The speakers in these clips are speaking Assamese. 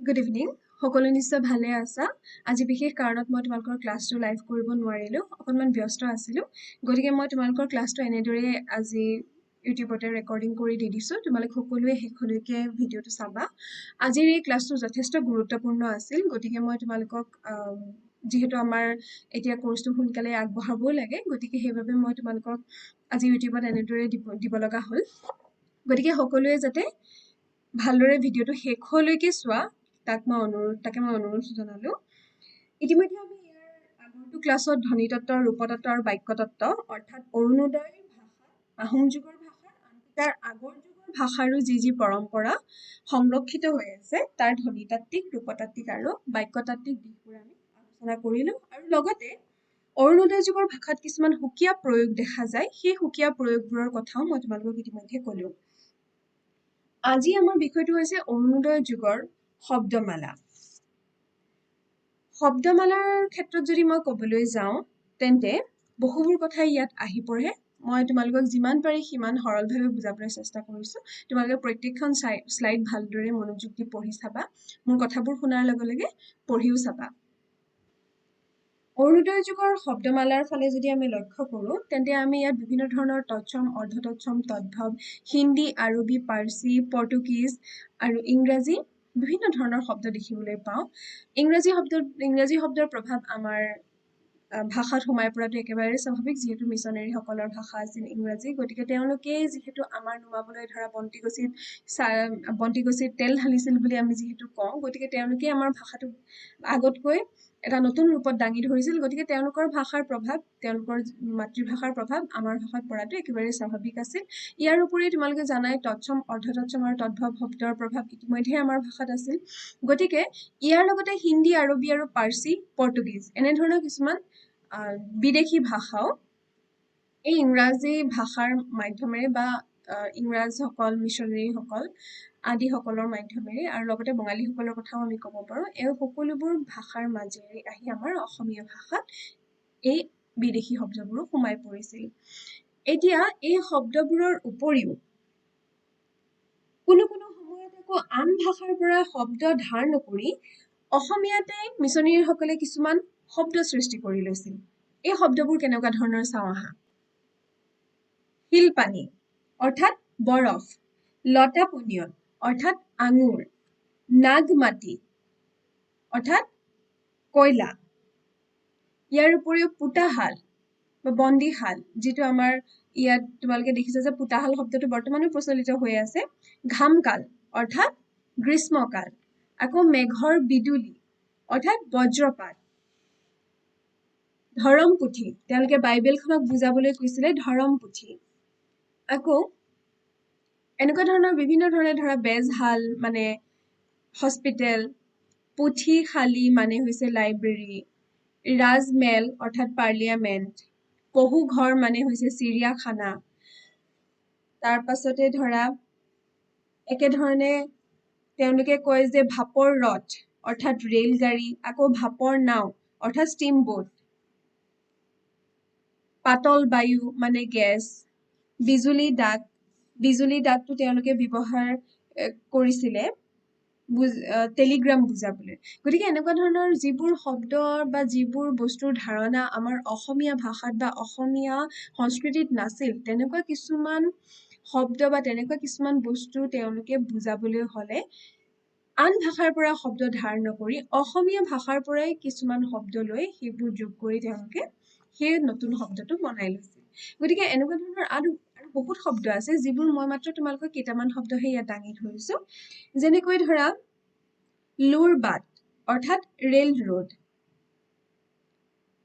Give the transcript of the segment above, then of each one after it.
গুড ইভিনিং সকলো নিশ্চয় ভালে আছা আজি বিশেষ কাৰণত মই তোমালোকৰ ক্লাছটো লাইভ কৰিব নোৱাৰিলো অকনমান ব্যস্ত আছিলো গতিকে মই তোমালোকৰ ক্লাছটো এনেদৰে আজি ইউটিউবতে ৰেকৰ্ডিং কৰি দি দিছো তোমালোক সকলোৱে শেষলৈকে ভিডিঅটো চাবা আজিৰ এই ক্লাছটো যথেষ্ট গুৰুত্বপূৰ্ণ আছিল গতিকে মই তোমালোকক যিহেতু আমাৰ এতিয়া কোৰ্সটো সোনকালে আগবঢ়াব লাগে গতিকে সেইভাবে মই তোমালোকক আজি ইউটিউবত এনেদৰে দিব লগা হ'ল গতিকে সকলোৱে যাতে ভালদৰে ভিডিঅটো শেষলৈকে চোৱা তাকে মই অনুৰোধ জনালো ইতিমধ্যে আমি ইয়াৰ আগৰটো ক্লাছত ধ্বনিতত্ত্ব ৰূপতত্ত্ব আৰু বাক্যতত্ত্ব অৰ্থাৎ অৰুণোদয় ভাষা আহোম যুগৰ ভাষা আনকি তাৰ আগৰ যুগৰ ভাষাৰো যি পৰম্পৰা সংৰক্ষিত হৈ আছে তাৰ ধ্বনিতাত্ত্বিক ৰূপতাত্ত্বিক আৰু বাক্যতাত্ত্বিক দিশবোৰ আমি আলোচনা কৰিলো আৰু লগতে অৰুণোদয় যুগৰ ভাষাত কিছুমান সুকীয়া প্ৰয়োগ দেখা যায় সেই সুকীয়া প্ৰয়োগবোৰৰ কথাও মই তোমালোকক ইতিমধ্যে ক'লো আজি আমাৰ বিষয়টো হৈছে অৰুণোদয় যুগৰ শব্দমালা শব্দমালাৰ ক্ষেত্ৰত যদি মই ক'বলৈ যাওঁ তেন্তে বহুবোৰ কথা ইয়াত আহি পৰে মই তোমালোকক যিমান পাৰি সিমান সৰলভাৱে বুজাবলৈ চেষ্টা কৰিছো তোমালোকে প্ৰত্যেকখন স্লাইড ভালদৰে মনোযোগ দি পঢ়ি চাবা মোৰ কথাবোৰ শুনাৰ লগে লগে পঢ়িও চাবা অৰুণোদয় যুগৰ শব্দমালাৰ ফালে যদি আমি লক্ষ্য কৰো তেন্তে আমি ইয়াত বিভিন্ন ধৰণৰ তৎসম অৰ্ধতৎসম তদ্ভৱ হিন্দী আৰবী পাৰ্চী পৰ্তুগীজ আৰু ইংৰাজী বিভিন্ন ধৰণৰ শব্দ দেখিবলৈ পাওঁ ইংৰাজী শব্দৰ প্ৰভাৱ আমাৰ ভাষাত সোমাই পৰাটো একেবাৰে স্বাভাৱিক যেহেতু মিছনাৰী সকলৰ ভাষা আছিল ইংৰাজী গতিকে তেওঁলোকে যেহেতু আমাৰ নুমাবলৈ ধৰা বন্তিগছিত তেল ঢালিছিল বুলি আমি যেহেতু কওঁ গতিকে তেওঁলোকে আমাৰ ভাষাটো আগতকৈ এটা নতুন ৰূপত দাঙি ধৰিছিল গতিকে তেওঁলোকৰ ভাষাৰ প্ৰভাৱ তেওঁলোকৰ মাতৃভাষাৰ প্ৰভাৱ আমাৰ ভাষাত পৰাটো একেবাৰে স্বাভাৱিক আছিল ইয়াৰ উপৰি তোমালোকে জানাই তৎসম অৰ্ধতৎসম আৰু তদ্ভৱ শব্দৰ প্ৰভাৱ ইতিমধ্যে আমাৰ ভাষাত আছিল গতিকে ইয়াৰ লগতে হিন্দী আৰবী আৰু পাৰ্চী পৰ্তুগীজ এনে ধৰণৰ কিছুমান বিদেশী ভাষাও এই ইংৰাজী ভাষাৰ মাধ্যমেৰে বা ইংৰাজসকল মিছনাৰীসকল আদি সকলৰ মাধ্যমেৰে আৰু লগতে বঙালীসকলৰ কথাও আমি ক'ব পাৰো এই সকলোবোৰ ভাষাৰ মাজেৰে আহি আমাৰ অসমীয়া ভাষাত এই বিদেশী শব্দবোৰ সোমাই পৰিছিল এতিয়া এই শব্দবোৰৰ উপৰিও কোনো সময়ত আকৌ আন ভাষাৰ পৰা শব্দ ধাৰ নকৰি অসমীয়াতে মিছনাৰীসকলে কিছুমান শব্দ সৃষ্টি কৰি লৈছিল এই শব্দবোৰ কেনেকুৱা ধৰণৰ চাওঁ আহা শিলপানী অৰ্থাৎ বৰফ লতাপনিয়ন অৰ্থাৎ আঙুৰ নাগমাটি অৰ্থাৎ কয়লা ইয়াৰ উপৰিও পুতাহাল বা বন্দীশাল যিটো আমাৰ ইয়াত তোমালোকে দেখিছা যে পুতাহাল শব্দটো বৰ্তমানো প্ৰচলিত হৈ আছে ঘামকাল অৰ্থাৎ গ্ৰীষ্মকাল আকৌ মেঘৰ বিদুলি অৰ্থাৎ বজ্ৰপাত ধৰম পুথি তেওঁলোকে বাইবেলখনক বুজাবলৈ কৈছিলে ধৰম পুথি আকৌ এনেকুৱা ধৰণৰ বিভিন্ন ধৰণে ধৰা বেজহাল মানে হস্পিটেল পুথিশালী মানে হৈছে লাইব্ৰেৰী ৰাজমেল অৰ্থাৎ পাৰ্লিয়ামেন্ট কহু ঘৰ মানে হৈছে চিৰিয়াখানা তাৰ পাছতে ধৰা একে ধৰণে তেওঁলোকে কয় যে ভাপৰ ৰথ অৰ্থাৎ ৰেলগাড়ী আকৌ ভাপৰ নাও অৰ্থাৎ ষ্টিম বোট পাতল বায়ু মানে গেছ বিজুলী দাগটো তেওঁলোকে ব্যৱহাৰ কৰিছিলে টেলিগ্ৰাম বুজাবলৈ গতিকে এনেকুৱা ধৰণৰ যিবোৰ শব্দ বা যিবোৰ বস্তুৰ ধাৰণা আমাৰ অসমীয়া ভাষাত বা অসমীয়া সংস্কৃতিত নাছিল তেনেকুৱা কিছুমান শব্দ বা তেনেকুৱা কিছুমান বস্তু তেওঁলোকে বুজাবলৈ হলে আন ভাষাৰ পৰা শব্দ ধাৰ নকৰি অসমীয়া ভাষাৰ পৰাই কিছুমান শব্দ লৈ সেইবোৰ যোগ কৰি তেওঁলোকে সেই নতুন শব্দটো বনাই লৈছিল গতিকে এনেকুৱা ধৰণৰ আৰু বহুত শব্দ আছে যিবোৰ মই মাত্ৰ তোমালোকক কেইটামান শব্দহে ইয়াত দাঙি ধৰিছো যেনেকৈ ধৰা লুৰবাট অৰ্থাৎ ৰেল ৰোড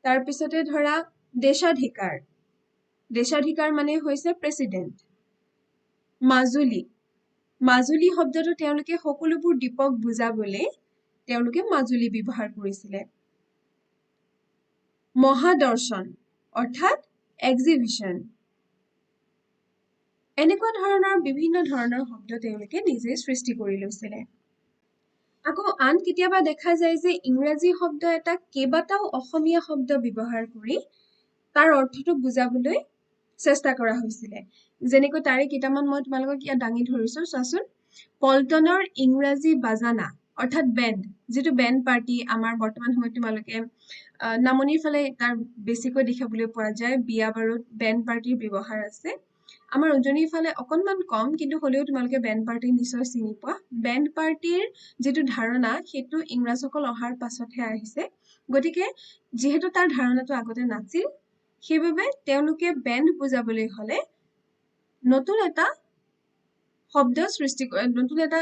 তাৰ পিছতে ধৰা দেশাধিকাৰ মানে হৈছে প্ৰেসিডেন্ট মাজুলী শব্দটো তেওঁলোকে সকলোবোৰ দ্বীপক বুজাবলৈ তেওঁলোকে মাজুলী ব্যৱহাৰ কৰিছিলে মহাদৰ্শন অৰ্থাৎ এক্সিবিশন এনেকুৱা ধৰণৰ বিভিন্ন ধৰণৰ শব্দ তেওঁলোকে নিজে সৃষ্টি কৰি লৈছিলে আকৌ আন কেতিয়াবা দেখা যায় যে ইংৰাজী শব্দ এটা কেইবাটাও অসমীয়া শব্দ ব্যৱহাৰ কৰি তাৰ অৰ্থটো বুজাবলৈ চেষ্টা কৰা হৈছিলে যেনেকৈ তাৰে কেইটামান মই তোমালোকক ইয়াত দাঙি ধৰিছো চোৱাচোন পল্টনৰ ইংৰাজী বাজানা অৰ্থাৎ বেণ্ড যেটো বেণ্ড পাৰ্টি আমাৰ বৰ্তমান সময়ত তোমালোকে নামনিৰ ফালে তাৰ বেছিকৈ দেখিবলৈ পোৱা যায় বিয়া বাৰুত বেণ্ড পাৰ্টিৰ ব্যৱহাৰ আছে আমাৰ উজনিৰ ফালে অকনমান কম কিন্তু হলেও তোমালোকে বেণ্ড পাৰ্টি নিশ্চয় চিনি পোৱা বেণ্ড পাৰ্টিৰ যেটো ধাৰণা সেইটো ইংৰাজসকল অহাৰ পাছতহে আহিছে গতিকে যেহেতু তাৰ ধাৰণাটো আগতে নাছিল সেইবাবে তেওঁলোকে বেণ্ড বুজাবলৈ হলে নতুন এটা শব্দ সৃষ্টি নতুন এটা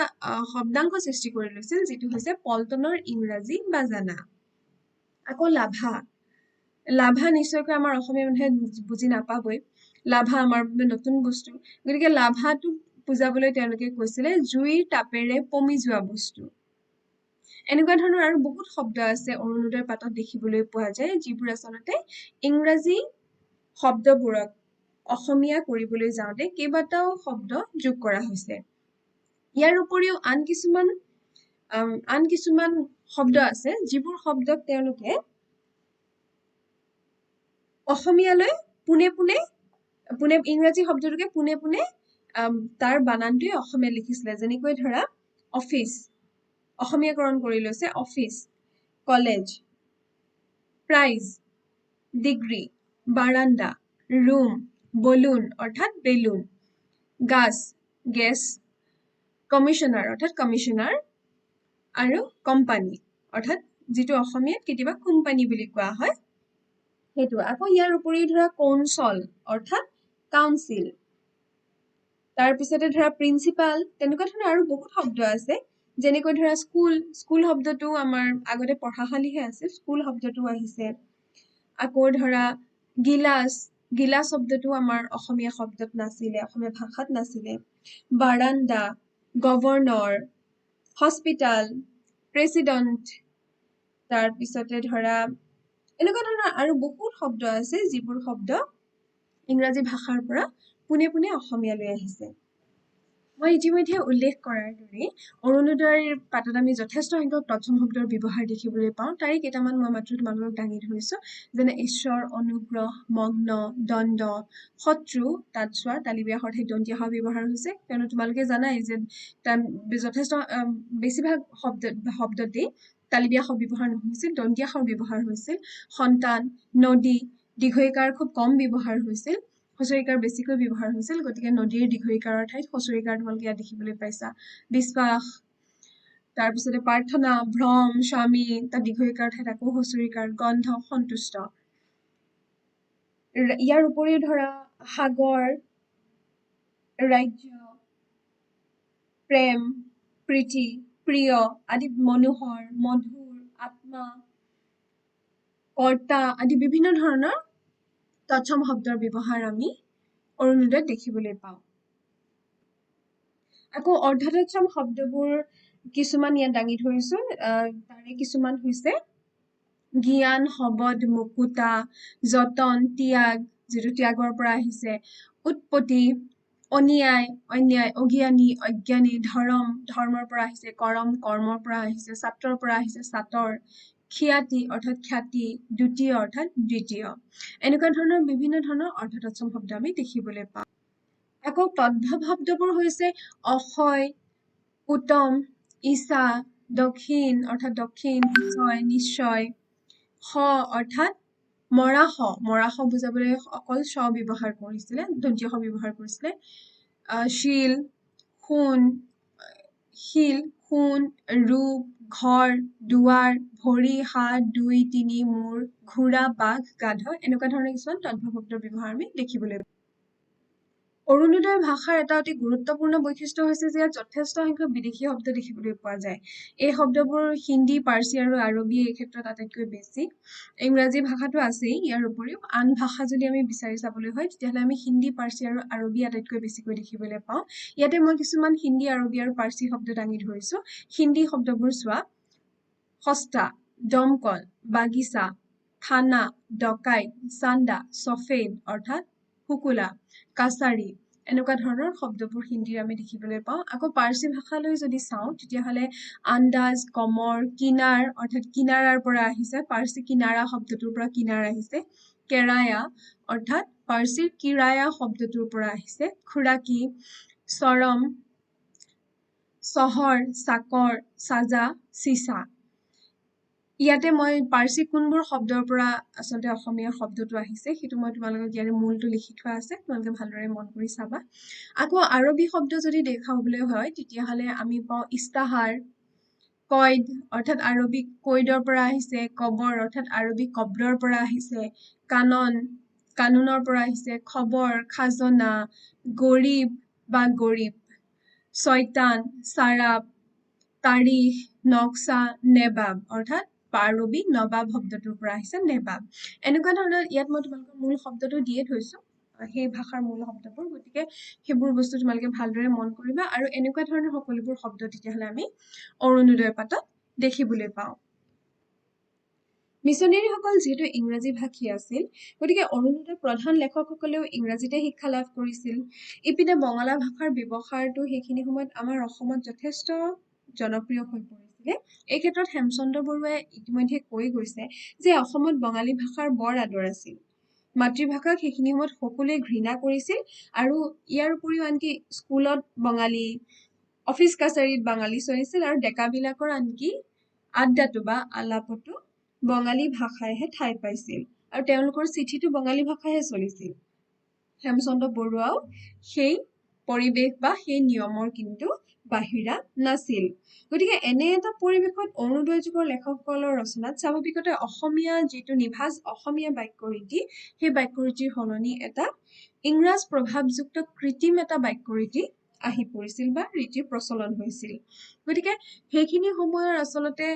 শব্দাংশ সৃষ্টি কৰি লৈছিল যেটো হৈছে পল্টনৰ ইংৰাজী বাজানা আকৌ লাভা লাভা নিশ্চয়কৈ আমাৰ অসমীয়া মানুহে বুজি নাপাবই লাভা আমাৰ বাবে নতুন বস্তু গতিকে লাভাটো বুজাবলৈ তেওঁলোকে কৈছিলে জুইৰ তাপেৰে পমি যোৱা বস্তু এনেকুৱা ধৰণৰ আৰু বহুত শব্দ আছে অৰুণোদয় পাতত দেখিবলৈ পোৱা যায় যিবোৰ আচলতে ইংৰাজী শব্দবোৰক অসমীয়া কৰিবলৈ যাওঁতে কেইবাটাও শব্দ যোগ কৰা হৈছে ইয়াৰ উপৰিও আন কিছুমান শব্দ আছে যিবোৰ শব্দক তেওঁলোকে অসমীয়ালৈ পুনে ইংৰাজী শব্দটোকে পুনে তাৰ বানানটোই অসমীয়া লিখিছিলে যেনেকৈ ধৰা অফিচ অসমীয়াকৰণ কৰি লৈছে অফিচ কলেজ প্ৰাইজ ডিগ্ৰী বাৰান্দা ৰুম বলুন অৰ্থাৎ বেলুন গেছ কমিশনাৰ অৰ্থাৎ কমিশনাৰ আৰু কোম্পানী অৰ্থাৎ যেটো অসমীয়াত কেতিয়াবা কোম্পানী বুলি কোৱা হয় সেইটো আকৌ ইয়াৰ উপৰি ধৰা কাউন্সিল অৰ্থাৎ কাউন্সিল তাৰ পিছতে ধৰা প্ৰিন্সিপাল তেনেকুৱা ধৰণৰ আৰু বহুত শব্দ আছে যেনেকৈ ধৰা স্কুল শব্দটো আমাৰ আগতে পঢ়াশালীহে আছিল স্কুল শব্দটো আহিছে আকৌ ধৰা গিলাস শব্দটো আমাৰ অসমীয়া শব্দত নাছিলে অসমীয়া ভাষাত নাছিলে বাৰান্দা গভৰ্ণৰ হস্পিটাল প্ৰেসিডেন্ট তাৰ পিছতে ধৰা এনেকুৱা ধৰণৰ আৰু বহুত শব্দ আছে যিবোৰ শব্দ ইংৰাজী ভাষাৰ পৰা পুনে অসমীয়ালৈ আহিছে মই ইতিমধ্যে উল্লেখ কৰাৰ দৰে অৰুণোদয়ৰ পাতত আমি যথেষ্ট সংখ্যক তৎসম শব্দৰ ব্যৱহাৰ দেখিবলৈ পাওঁ তাৰে কেইটামান মই মাত্ৰ তোমালোকক দাঙি ধৰিছো যেনে ঈশ্বৰ অনুগ্ৰহ মগ্ন দণ্ড শত্ৰু তাত চোৱা তালিবিয়া অৰ্থাৎ দন্তীয়া হ ব্যৱহাৰ হৈছে কিয়নো তোমালোকে জানাই যে যথেষ্ট বেছিভাগ শব্দতেই তালিবিয়া হ ব্যৱহাৰ নহৈছিল দন্তীয়া হ ব্যৱহাৰ হৈছিল সন্তান নদী দীৰ্ঘইকাৰ খুব কম ব্যৱহাৰ হৈছিল হস্ৰইকাৰ বেছিকৈ ব্যৱহাৰ হৈছিল গতিকে নদীৰ দীৰ্ঘইকাৰৰ ঠাইত হস্ৰইকাৰ তোমালোকে ইয়াত দেখিবলৈ পাইছা বিশ্বাস তাৰ পিছতে প্ৰাৰ্থনা ভ্ৰম স্বামী তাৰ দীৰ্ঘইকাৰ ঠাইত আকৌ হস্ৰইকাৰ গন্ধ সন্তুষ্ট ইয়াৰ উপৰিও ধৰা সাগৰ ৰাজ্য প্ৰেম প্ৰীতি প্ৰিয় আদি মনোহৰ মধুৰ আত্মা কৰ্তা আদি বিভিন্ন ধৰণৰ তৎসম শব্দৰ ব্যৱহাৰ আমি অৰুণোদয়ত দেখিবলৈ পাওঁ আকৌ অৰ্ধতৎসম শব্দবোৰ কিছুমান ইয়াত দাঙি ধৰিছো তাৰে কিছুমান হৈছে জ্ঞান শবদ মুকুতা যতন ত্যাগ যেটো ত্যাগৰ পৰা আহিছে উৎপত্তি অন্যায় অজ্ঞানী অজ্ঞানী ধৰ্মৰ পৰা আহিছে কৰম কৰ্মৰ পৰা আহিছে ছাত্ৰৰ পৰা আহিছে ছাতৰ খ্যাতি অৰ্থাৎ খ্যাতি দ্বিতীয় অৰ্থাৎ দ্বিতীয় এনেকুৱা ধৰণৰ বিভিন্ন ধৰণৰ অৰ্ধতৎসম শব্দ আমি দেখিবলৈ পাওঁ আকৌ তদ্ভৱ শব্দবোৰ হৈছে অক্ষয় উত্তম ঈশা দক্ষিণ অৰ্থাৎ দক্ষিণ নিশ্চয় হ অৰ্থাৎ মৰাশ বুজাবলৈ অকল শ ব্যৱহাৰ কৰিছিলে দন্তীয় শ ব্যৱহাৰ কৰিছিলে শিল সোণ ৰূপ ঘৰ দুৱাৰ ভৰি হাত 2 3 মূৰ ঘোঁৰা বাঘ গাধ এনেকুৱা ধৰণৰ কিছুমান তদ্ভৱ শব্দৰ ব্যৱহাৰ আমি দেখিবলৈ পাওঁ অৰুণোদয় ভাষাৰ এটা অতি গুৰুত্বপূৰ্ণ বৈশিষ্ট্য হৈছে যে যথেষ্ট সংখ্যক বিদেশী শব্দ দেখিবলৈ পোৱা যায় এই শব্দবোৰ হিন্দী পাৰ্চী আৰু আৰবী এই ক্ষেত্ৰত আটাইতকৈ বেছি ইংৰাজী ভাষাটো আছেই ইয়াৰ উপৰিও আন ভাষা যদি আমি বিচাৰি চাবলৈ হয় তেতিয়াহ'লে আমি হিন্দী পাৰ্চী আৰু আৰবী আটাইতকৈ বেছিকৈ দেখিবলৈ পাওঁ ইয়াতে মই কিছুমান হিন্দী আৰবী আৰু পাৰ্চী শব্দ দাঙি ধৰিছো হিন্দী শব্দবোৰ চোৱা সস্তা দমকল বাগিচা থানা ডকাইত চান্দা সফেদ অৰ্থাৎ হুকুলা কাছাৰী এনেকুৱা ধৰণৰ শব্দবোৰ হিন্দীৰ আমি দেখিবলৈ পাওঁ আকৌ পাৰ্চী ভাষালৈ যদি চাওঁ তেতিয়াহ'লে আন্দাজ কমৰ কিনাৰ অৰ্থাৎ কিনাৰাৰ পৰা আহিছে পাৰ্চী কিনাৰা শব্দটোৰ পৰা কিনাৰ আহিছে কেৰায়া অৰ্থাৎ পাৰ্চীৰ কিৰায়া শব্দটোৰ পৰা আহিছে খুৰাকি চহৰ, চাকৰ, চাজা, চিচা। ইয়াতে মই পাৰ্চী কোনবোৰ শব্দৰ পৰা আচলতে অসমীয়া শব্দটো আহিছে সেইটো মই তোমালোকক ইয়াৰে মূলটো লিখি থোৱা আছে, তোমালোকে ভালদৰে মন কৰি চাবা। আকৌ আৰবী শব্দ যদি দেখাবলৈ হয় তেতিয়াহ'লে আমি পাওঁ ইস্তাহাৰ, কয়দ অৰ্থাৎ আৰবী কৈদৰ পৰা আহিছে, কবৰ অৰ্থাৎ আৰবী কব্ৰৰ পৰা আহিছে, কানন কানুনৰ পৰা আহিছে, খবৰ, খাজনা, গৰীব বা গৰীব, শয়তান, চাৰাব, তাৰিখ, নক্সা, নেবাব অৰ্থাৎ আৰবী নবাব শব্দটোৰ পৰা আহিছে নেবাব। এনেকুৱা ধৰণৰ ইয়াত মই তোমালোকৰ মূল শব্দটো দিয়ে থৈছো, সেই ভাষাৰ মূল শব্দবোৰ, গতিকে সেইবোৰ বস্তু তোমালোকে ভালদৰে মন কৰিবা। আৰু এনেকুৱা ধৰণৰ সকলোবোৰ শব্দ তেতিয়াহ'লে আমি অৰুণোদয় পাতত দেখিবলৈ পাওঁ। মিছনেৰীসকল যিহেতু ইংৰাজী ভাষী আছিল, গতিকে অৰুণোদয়ৰ প্ৰধান লেখকসকলেও ইংৰাজীতে শিক্ষা লাভ কৰিছিল। ইপিনে বঙলা ভাষাৰ ব্যৱহাৰটো সেইখিনি সময়ত আমাৰ অসমত যথেষ্ট জনপ্ৰিয় হৈ পৰিছিলে। এই ক্ষেত্ৰত হেমচন্দ্ৰ বৰুৱাই ইতিমধ্যে কৈ গৈছে যে অসমত বঙালী ভাষাৰ বৰ আদৰ আছিল। মাতৃভাষাক সেইখিনি সময়ত সকলোৱে ঘৃণা কৰিছিল, আৰু ইয়াৰ উপৰিও আনকি স্কুলত বঙালী, অফিচ কাছাৰীত বঙালী চলিছিল, আৰু ডেকাবিলাকৰ আনকি আড্ডাটো বা আলাপতো বঙালী ভাষাইহে ঠাই পাইছিল, আৰু তেওঁলোকৰ চিঠিটো বঙালী ভাষাহে চলিছিল। হেমচন্দ্ৰ বৰুৱাও সেই পৰিৱেশ বা সেই নিয়মৰ কিন্তু বাহিৰা নাছিল। গতিকে এনে এটা পৰিৱেশত অৰুণোদয় যুগৰ লেখকসকলৰ ৰচনাত স্বাভাৱিকতে অসমীয়া যিটো নিভাঁজ অসমীয়া বাক্য ৰীতি, সেই বাক্য ৰীতিৰ সলনি এটা ইংৰাজ প্ৰভাৱযুক্ত কৃত্ৰিম এটা বাক্য ৰীতি আহি পৰিছিল বা ৰীতিৰ প্ৰচলন হৈছিল। গতিকে সেইখিনি সময়ৰ আচলতে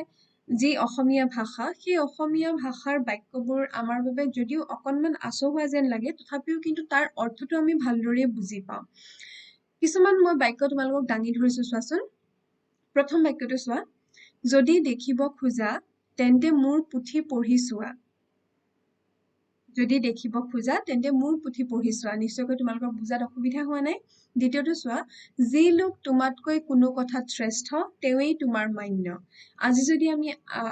যি অসমীয়া ভাষা, সেই অসমীয়া ভাষাৰ বাক্যবোৰ আমাৰ বাবে যদিও অকণমান আচহুৱা যেন লাগে, তথাপিও কিন্তু তাৰ অৰ্থটো আমি ভালদৰে বুজি পাওঁ। কিছুমান মই বাক্য তোমালোকক দাঙি ধৰিছো, চোৱাচোন। প্ৰথম বাক্যটো চোৱা, যদি দেখিব খোজা তেন্তে মোৰ পুথি পঢ়ি চোৱা। যদি দেখিব খোজা তেন্তে মোৰ পুথি পঢ়ি চোৱা, নিশ্চয়কৈ তোমালোকৰ বুজাত অসুবিধা হোৱা নাই। দ্বিতীয়টো চোৱা, যি লোক তোমাতকৈ কোনো কথাত শ্ৰেষ্ঠ তেৱেই তোমাৰ মান্য। আজি যদি আমি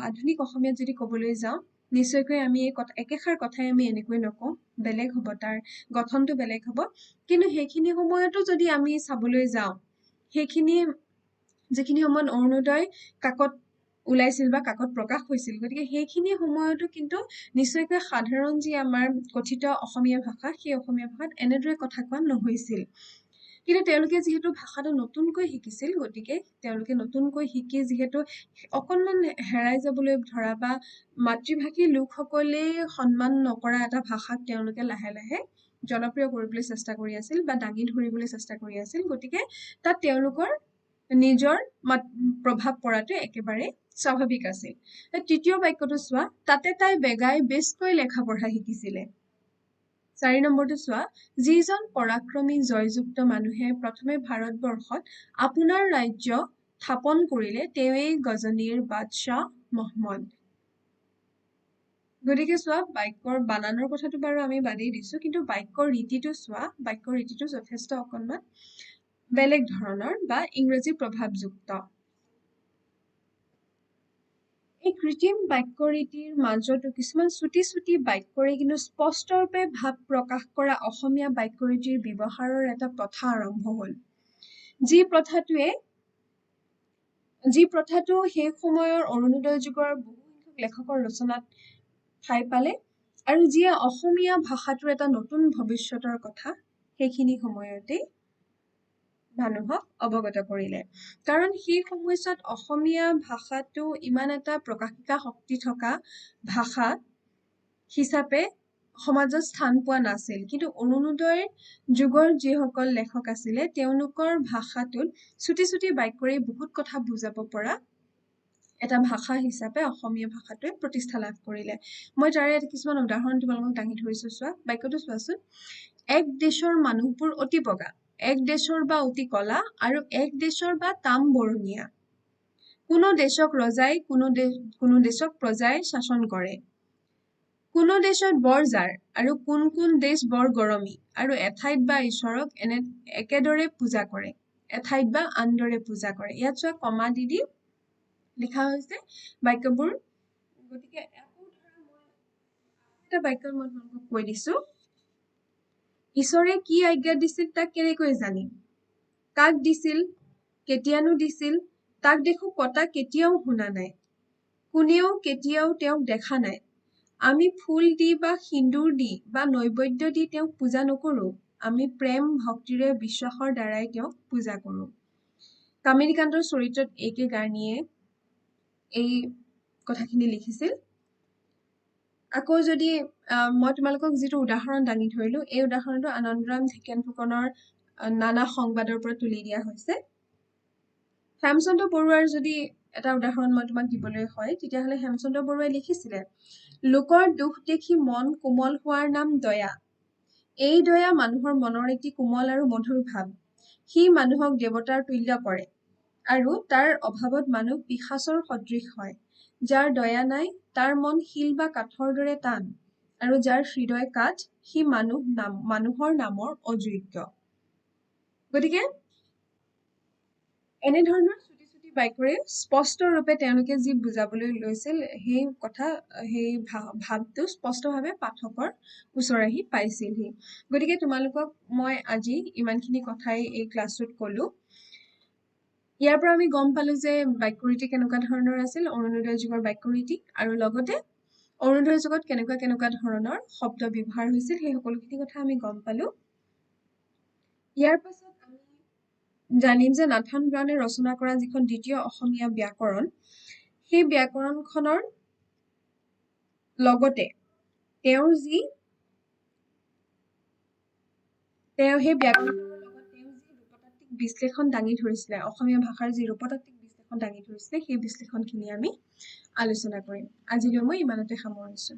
আধুনিক অসমীয়াত যদি ক'বলৈ যাওঁ, নিশ্চয়কৈ আমি এই একেষাৰ কথাই আমি এনেকৈ নকওঁ, বেলেগ হ'ব, তাৰ গঠনটো বেলেগ হ'ব। কিন্তু সেইখিনি সময়তো যদি আমি চাবলৈ যাওঁ, সেইখিনি যিখিনি সময়ত অৰুণোদয় কাকত ওলাইছিল বা কাকত প্ৰকাশ হৈছিল, গতিকে সেইখিনি সময়তো কিন্তু নিশ্চয়কৈ সাধাৰণ যি আমাৰ কথিত অসমীয়া ভাষা, সেই অসমীয়া ভাষাত এনেদৰে কথা কোৱা নহৈছিল। কিন্তু তেওঁলোকে যিহেতু ভাষাটো নতুনকৈ শিকিছিল, গতিকে তেওঁলোকে নতুনকৈ শিকি যিহেতু অকণমান হেৰাই যাবলৈ ধৰা বা মাতৃভাষী লোকসকলে সন্মান নকৰা এটা ভাষাক তেওঁলোকে লাহে লাহে জনপ্ৰিয় কৰিবলৈ চেষ্টা কৰি আছিল বা দাঙি ধৰিবলৈ চেষ্টা কৰি আছিল। গতিকে তাত তেওঁলোকৰ নিজৰ প্ৰভাৱ পৰাটো একেবাৰে স্বাভাৱিক আছিল। তৃতীয় বাক্যটো চোৱা, তাতে তাই বেগাই বেছকৈ লেখা পঢ়া শিকিছিলে। 4 নম্বৰটো চোৱা, যিজন পৰাক্ৰমী জয়যুক্ত মানুহে প্ৰথমে ভাৰতবৰ্ষত আপোনাৰ ৰাজ্য স্থাপন কৰিলে তেৱেই গজনীৰ বাদশ্বাহ মহম্মদ। গতিকে চোৱা, বাক্যৰ বানানৰ কথাটো বাৰু আমি বাদেই দিছো, কিন্তু বাক্যৰ ৰীতিটো চোৱা, বাক্যৰ ৰীতিটো যথেষ্ট অকণমান বেলেগ ধৰণৰ বা ইংৰাজী প্ৰভাৱযুক্ত। এই কৃত্ৰিম বাক্য ৰীতিৰ মাজতো কিছুমান চুটি চুটি বাক্যৰে কিন্তু স্পষ্টৰূপে ভাৱ প্ৰকাশ কৰা অসমীয়া বাক্য ৰীতিৰ ব্যৱহাৰৰ এটা প্ৰথা আৰম্ভ হ'ল, যি প্ৰথাটো সেই সময়ৰ অৰুণোদয় যুগৰ বহুসংখ্যক লেখকৰ ৰচনাত ঠাই পালে, আৰু যিয়ে অসমীয়া ভাষাটোৰ এটা নতুন ভৱিষ্যতৰ কথা সেইখিনি সময়তেই মানুহক অৱগত কৰিলে। কাৰণ সেই সময়ছোৱাত অসমীয়া ভাষাটো ইমান এটা প্ৰকাশিকা শক্তি থকা ভাষা হিচাপে সমাজত স্থান পোৱা নাছিল। কিন্তু অৰুণোদয় যুগৰ যিসকল লেখক আছিলে, তেওঁলোকৰ ভাষাটোত চুটি চুটি বাক্যৰে বহুত কথা বুজাব পৰা এটা ভাষা হিচাপে অসমীয়া ভাষাটোৱে প্ৰতিষ্ঠা লাভ কৰিলে। মই তাৰে কিছুমান উদাহৰণ তোমালোকক দাঙি ধৰিছো, চোৱা। বাক্যটো চোৱাচোন, এক দেশৰ মানুহবোৰ অতি বগা, এক দেশৰ বা অতি কলা, আৰু এক দেশৰ বা তাম বৰণীয়া। কোনো দেশক ৰজাই কোনো দেশক প্ৰজাই শাসন কৰে। কোনো দেশত বৰ জাৰ, আৰু কোন কোন দেশ বৰ গৰমী, আৰু এঠাইত বা ঈশ্বৰক একেদৰে পূজা কৰে, এঠাইত বা আনদৰে পূজা কৰে। ইয়াত চোৱা, কমা দি লিখা হৈছে বাক্যবোৰ। গতিকে এটা বাক্য মই তোমালোকক কৈ দিছো, ঈশ্বৰে কি আজ্ঞা দিছিল তাক কেনেকৈ জানিম, কাক দিছিল কেতিয়ানো দিছিল তাক দেখো কটা কেতিয়াও শুনা নাই কোনেও কেতিয়াও তেওঁক দেখা নাই আমি ফুল দি বা সিন্দুৰ দি বা নৈবেদ্য দি তেওঁক পূজা নকৰো আমি প্ৰেম ভক্তিৰে বিশ্বাসৰ দ্বাৰাই তেওঁক পূজা কৰো কামিনী কান্দৰ চৰিত্ৰত একে গাৰ্ণীয়ে এই কথাখিনি লিখিছিল আকৌ যদি মই তোমালোকক যিটো উদাহৰণ দাঙি ধৰিলো এই উদাহৰণটো আনন্দৰাম ঢেকিয়াল ফুকনৰ নানা সংবাদৰ পৰা তুলি দিয়া হৈছে হেমচন্দ্ৰ বৰুৱাৰ যদি এটা উদাহৰণ মই তোমাক দিবলৈ হয় তেতিয়াহ'লে হেমচন্দ্ৰ বৰুৱাই লিখিছিলে লোকৰ দুখ দেখি মন কোমল হোৱাৰ নাম দয়া এই দয়া মানুহৰ মনৰ এটি কোমল আৰু মধুৰ ভাৱ সি মানুহক দেৱতাৰ তুল্য কৰে আৰু তাৰ অভাৱত মানুহ পিশাচৰ সদৃশ হয় যাৰ দয়া নাই তাৰ মন শিল বা কাঠৰ দৰে টান আৰু যাৰ হৃদয় কাঠ সি মানুহৰ নামৰ অযোগ্য গতিকে এনে ধৰণৰ ছুটি ছুটি বাক্যৰে স্পষ্ট ৰূপে তেওঁলোকে যি বুজাবলৈ লৈছিল সেই কথা সেই ভাৱটো স্পষ্টভাৱে পাঠকৰ ওচৰ আহি পাইছিলহি গতিকে তোমালোকক মই আজি ইমানখিনি কথাই এই ক্লাছটোত ক'লো ইয়াৰ পৰা আমি গম পালো যে বাক্যৰীতি কেনেকুৱা ধৰণৰ আছিল অৰুণোদয় যুগৰ বাক্যৰীতি আৰু লগতে অৰুণোদয় যুগত কেনেকুৱা ধৰণৰ শব্দ ব্যৱহাৰ হৈছিল সেই সকলোখিনি কথা আমি গম পালো ইয়াৰ পাছত আমি জানিম যে নাথান ব্ৰাউনে ৰচনা কৰা যিখন দ্বিতীয় অসমীয়া ব্যাকৰণ সেই ব্যাকৰণখনৰ লগতে তেওঁৰ সেই ব্যাকৰণখনৰ লগত তেওঁ যি ৰূপতাত্ত্বিক বিশ্লেষণ দাঙি ধৰিছিলে অসমীয়া ভাষাৰ যি ৰূপতাত্ত্বিক বিশ্লেষণ দাঙি ধৰিছিলে সেই বিশ্লেষণখিনি আমি আলোচনা কৰিম আজিলৈ মই ইমানতে সামৰিছো